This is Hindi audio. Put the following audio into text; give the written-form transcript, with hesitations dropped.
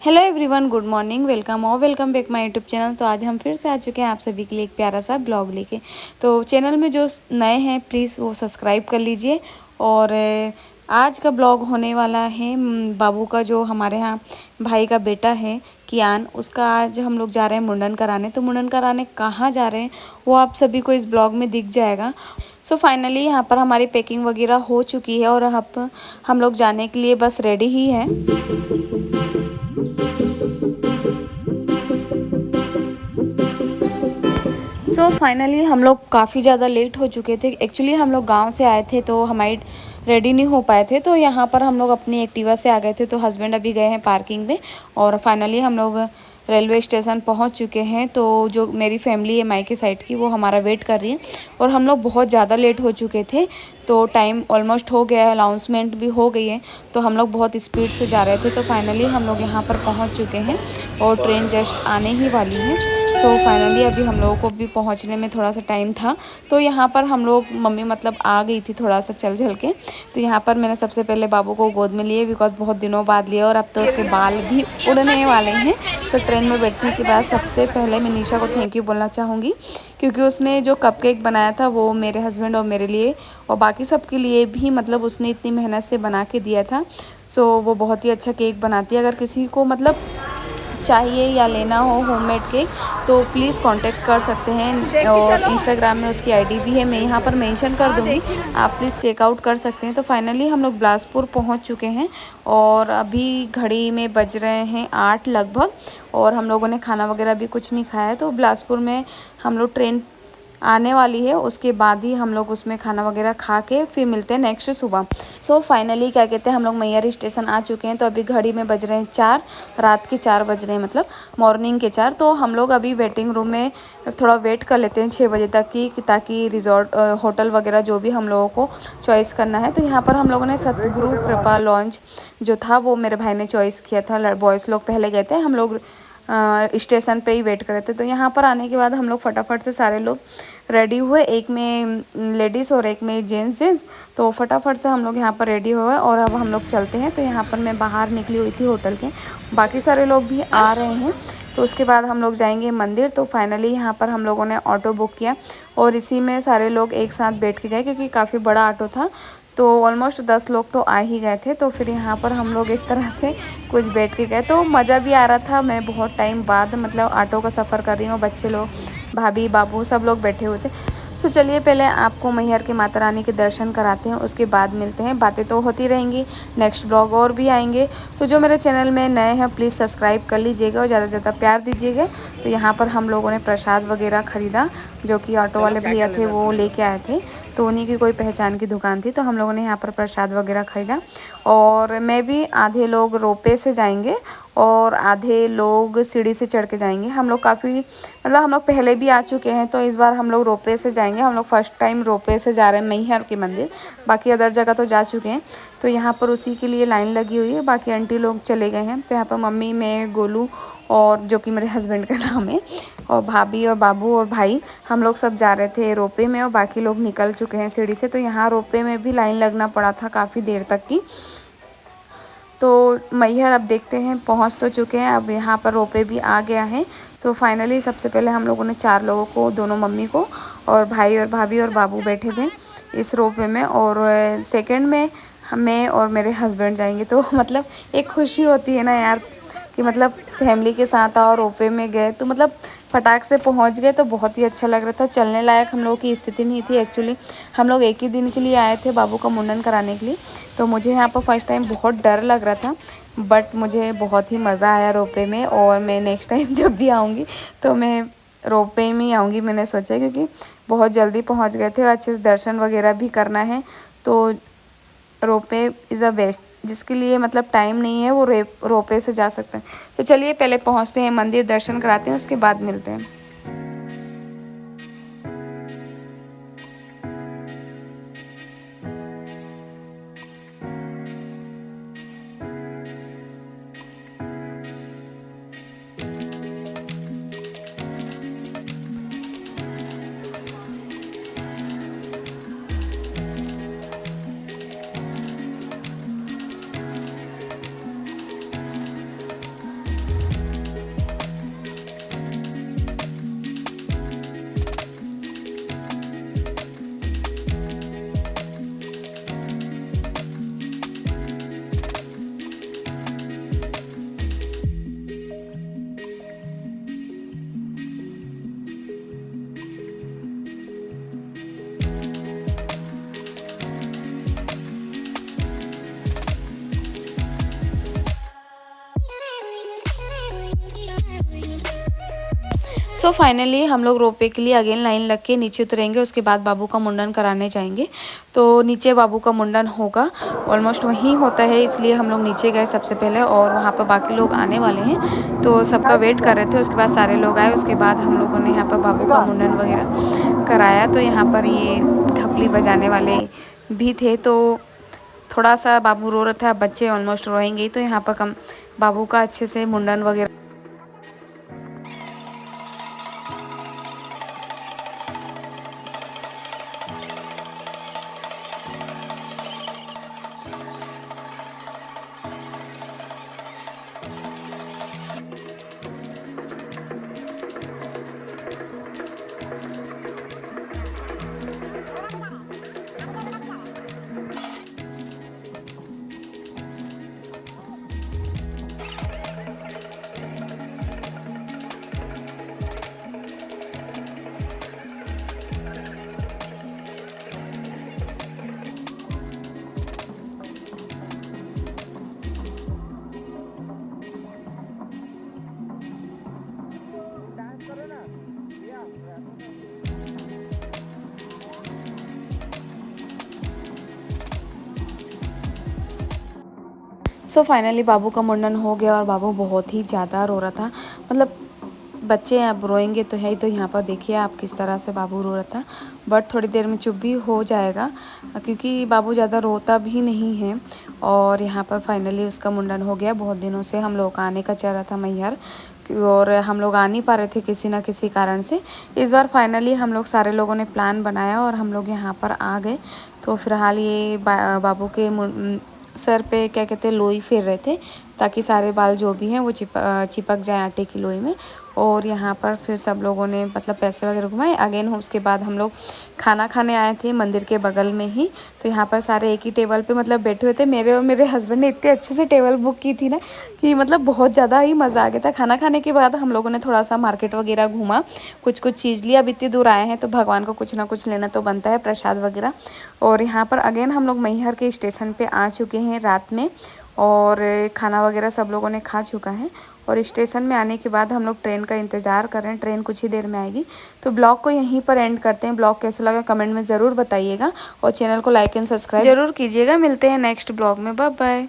Hello everyone, good morning, welcome back my YouTube channel. तो आज हम फिर से आ चुके हैं आप सभी के लिए एक प्यारा सा ब्लॉग लेके। तो चैनल में जो नए हैं प्लीज़ वो सब्सक्राइब कर लीजिए। और आज का ब्लॉग होने वाला है बाबू का, जो हमारे यहाँ भाई का बेटा है कियान, उसका आज हम लोग जा रहे हैं मुंडन कराने। तो मुंडन कराने कहाँ जा रहे हैं वो आप सभी को इस ब्लॉग में दिख जाएगा। सो फाइनली यहाँ पर हमारी पैकिंग वगैरह हो चुकी है और अब हम लोग जाने के लिए बस रेडी ही हैं। सो फाइनली हम लोग काफ़ी ज़्यादा लेट हो चुके थे। एक्चुअली हम लोग गांव से आए थे तो हमारी रेडी नहीं हो पाए थे, तो यहाँ पर हम लोग अपनी एक्टिवा से आ गए थे। तो हस्बैंड अभी गए हैं पार्किंग में और फाइनली हम लोग रेलवे स्टेशन पहुँच चुके हैं। तो जो मेरी फैमिली है मायके साइड की, वो हमारा वेट कर रही है और हम लोग बहुत ज़्यादा लेट हो चुके थे। तो टाइम ऑलमोस्ट हो गया है, अनाउंसमेंट भी हो गई है, तो हम लोग बहुत स्पीड से जा रहे थे। तो फाइनली हम लोग यहाँ पर पहुँच चुके हैं और ट्रेन जस्ट आने ही वाली है। सो फाइनली अभी हम लोगों को भी पहुंचने में थोड़ा सा टाइम था। तो यहाँ पर हम लोग मम्मी मतलब आ गई थी थोड़ा सा चल के। तो यहाँ पर मैंने सबसे पहले बाबू को गोद में लिए, बिकॉज बहुत दिनों बाद लिया और अब तो उसके बाल भी उड़ने वाले हैं। सो ट्रेन में बैठने के बाद सबसे पहले मैं निशा को थैंक यू बोलना चाहूँगी, क्योंकि उसने जो कपकेक बनाया था वो मेरे हस्बैंड और मेरे लिए और बाकी सब के लिए भी, मतलब उसने इतनी मेहनत से बना के दिया था। सो वो बहुत ही अच्छा केक बनाती है। अगर किसी को मतलब चाहिए या लेना हो होममेड केक तो प्लीज़ कांटेक्ट कर सकते हैं। और इंस्टाग्राम में उसकी आईडी भी है, मैं यहाँ पर मेंशन कर दूँगी, आप प्लीज़ चेकआउट कर सकते हैं। तो फाइनली हम लोग बिलासपुर पहुँच चुके हैं और अभी घड़ी में बज रहे हैं 8 लगभग और हम लोगों ने खाना वगैरह भी कुछ नहीं खाया है। तो बिलासपुर में हम लोग ट्रेन आने वाली है, उसके बाद ही हम लोग उसमें खाना वगैरह खा के फिर मिलते हैं नेक्स्ट सुबह। सो फाइनली क्या कहते हैं, हम लोग मैहर स्टेशन आ चुके हैं। तो अभी घड़ी में बज रहे हैं 4, रात के 4 बज रहे हैं, मतलब मॉर्निंग के 4। तो हम लोग अभी वेटिंग रूम में थोड़ा वेट कर लेते हैं 6 बजे तक की, ताकि रिजॉर्ट होटल वगैरह जो भी हम लोगों को चॉइस करना है। तो यहाँ पर हम लोगों ने सतगुरु कृपा लॉन्च जो था वो मेरे भाई ने चॉइस किया था। बॉयज़ लोग पहले गए थे, हम लोग स्टेशन पे ही वेट कर रहे थे। तो यहाँ पर आने के बाद हम लोग फटाफट से सारे लोग रेडी हुए, एक में लेडीज़ और एक में जेंट्स। तो फटाफट से हम लोग यहाँ पर रेडी हुए और अब हम लोग चलते हैं। तो यहाँ पर मैं बाहर निकली हुई थी होटल के, बाकी सारे लोग भी आ रहे हैं। तो उसके बाद हम लोग जाएंगे मंदिर। तो फाइनली यहाँ पर हम लोगों ने ऑटो बुक किया और इसी में सारे लोग एक साथ बैठ के गए, क्योंकि काफ़ी बड़ा ऑटो था। तो ऑलमोस्ट 10 लोग तो आ ही गए थे। तो फिर यहाँ पर हम लोग इस तरह से कुछ बैठ के गए, तो मज़ा भी आ रहा था। मैं बहुत टाइम बाद मतलब ऑटो का सफ़र कर रही हूँ, बच्चे लोग, भाभी, बाबू सब लोग बैठे हुए थे। तो चलिए पहले आपको मैहर के माता रानी के दर्शन कराते हैं, उसके बाद मिलते हैं। बातें तो होती रहेंगी, नेक्स्ट ब्लॉग और भी आएंगे। तो जो मेरे चैनल में नए हैं प्लीज़ सब्सक्राइब कर लीजिएगा और ज़्यादा से ज़्यादा प्यार दीजिएगा। तो यहाँ पर हम लोगों ने प्रसाद वगैरह ख़रीदा, जो कि ऑटो वाले भैया थे वो लेके आए थे। तो उन्हीं की कोई पहचान की दुकान थी, तो हम लोगों ने यहाँ पर प्रसाद वगैरह ख़रीदा। और मैं भी, आधे लोग रोपे से जाएंगे और आधे लोग सीढ़ी से चढ़ के जाएंगे। हम लोग काफ़ी मतलब हम लोग पहले भी आ चुके हैं, तो इस बार हम लोग रोपे से जाएंगे। हम लोग फर्स्ट टाइम रोपे से जा रहे हैं मैहर के मंदिर, बाकी अदर जगह तो जा चुके हैं। तो यहाँ पर उसी के लिए लाइन लगी हुई है, बाकी आंटी लोग चले गए हैं। तो यहाँ पर मम्मी, मैं, गोलू और जो कि मेरे हस्बैंड का नाम है, और भाभी और बाबू और भाई, हम लोग सब जा रहे थे रोपे में और बाकी लोग निकल चुके हैं सीढ़ी से। तो यहाँ रोपे में भी लाइन लगना पड़ा था काफ़ी देर तक की। तो मैहर अब देखते हैं, पहुंच तो चुके हैं, अब यहाँ पर रोपे भी आ गया है। सो फाइनली सबसे पहले हम लोगों ने 4 लोगों को, दोनों मम्मी को और भाई और भाभी और बाबू बैठे थे इस रोपे में, और सेकंड में मैं और मेरे हस्बैंड जाएंगे। तो मतलब एक खुशी होती है ना यार, कि मतलब फैमिली के साथ आओ, रोपे में गए तो मतलब फटाक से पहुंच गए, तो बहुत ही अच्छा लग रहा था। चलने लायक हम लोगों की स्थिति नहीं थी। एक्चुअली हम लोग एक ही दिन के लिए आए थे बाबू का मुंडन कराने के लिए। तो मुझे यहाँ पर फर्स्ट टाइम बहुत डर लग रहा था, बट मुझे बहुत ही मज़ा आया रोपे में। और मैं नेक्स्ट टाइम जब भी आऊँगी तो मैं रोपे में ही आऊँगी, मैंने सोचा, क्योंकि बहुत जल्दी पहुँच गए थे और अच्छे से दर्शन वगैरह भी करना है। तो रोपे इज़ अ बेस्ट, जिसके लिए मतलब टाइम नहीं है वो रोपे से जा सकते हैं। तो चलिए पहले पहुंचते हैं मंदिर, दर्शन कराते हैं, उसके बाद मिलते हैं। सो फाइनली हम लोग रोपवे के लिए अगेन लाइन लग के नीचे उतरेंगे, उसके बाद बाबू का मुंडन कराने जाएंगे। तो नीचे बाबू का मुंडन होगा, ऑलमोस्ट वहीं होता है, इसलिए हम लोग नीचे गए सबसे पहले और वहाँ पर बाकी लोग आने वाले हैं तो सबका वेट कर रहे थे। उसके बाद सारे लोग आए, उसके बाद हम लोगों ने यहाँ पर बाबू का मुंडन वगैरह कराया। तो यहाँ पर ये ढपली बजाने वाले भी थे, तो थोड़ा सा बाबू रो रहा था, बच्चे ऑलमोस्ट रोएंगे, तो यहाँ पर कम बाबू का अच्छे से मुंडन वगैरह। सो फाइनली बाबू का मुंडन हो गया और बाबू बहुत ही ज़्यादा रो रहा था। मतलब बच्चे अब रोएंगे तो है ही, तो यहाँ पर देखिए आप किस तरह से बाबू रो रहा था। बट थोड़ी देर में चुप भी हो जाएगा क्योंकि बाबू ज़्यादा रोता भी नहीं है। और यहाँ पर फाइनली उसका मुंडन हो गया। बहुत दिनों से हम लोग आने का चल रहा था मैहर, और हम लोग आ नहीं पा रहे थे किसी ना किसी कारण से। इस बार फाइनली हम लोग सारे लोगों ने प्लान बनाया और हम लोग यहाँ पर आ गए। तो फिलहाल ये बाबू के सर पे क्या कहते हैं लोई फेर रहे थे, ताकि सारे बाल जो भी हैं वो चिपक जाए आटे की लोई में। और यहाँ पर फिर सब लोगों ने मतलब पैसे वगैरह घुमाए अगेन। उसके बाद हम लोग खाना खाने आए थे मंदिर के बगल में ही। तो यहाँ पर सारे एक ही टेबल पे मतलब बैठे हुए थे। मेरे और मेरे हस्बैंड ने इतने अच्छे से टेबल बुक की थी ना कि मतलब बहुत ज़्यादा ही मज़ा आ गया था। खाना खाने के बाद हम लोगों ने थोड़ा सा मार्केट वगैरह घूमा, कुछ कुछ चीज़ लिया। अब इतनी दूर आए हैं तो भगवान को कुछ ना कुछ लेना तो बनता है, प्रसाद वगैरह। और यहाँ पर अगेन हम लोग मैहर के स्टेशन पे आ चुके हैं रात में, और खाना वगैरह सब लोगों ने खा चुका है। और स्टेशन में आने के बाद हम लोग ट्रेन का इंतज़ार कर रहे हैं, ट्रेन कुछ ही देर में आएगी। तो ब्लॉग को यहीं पर एंड करते हैं। ब्लॉग कैसा लगा कमेंट में ज़रूर बताइएगा और चैनल को लाइक एंड सब्सक्राइब ज़रूर कीजिएगा। मिलते हैं नेक्स्ट ब्लॉग में, बाय बाय।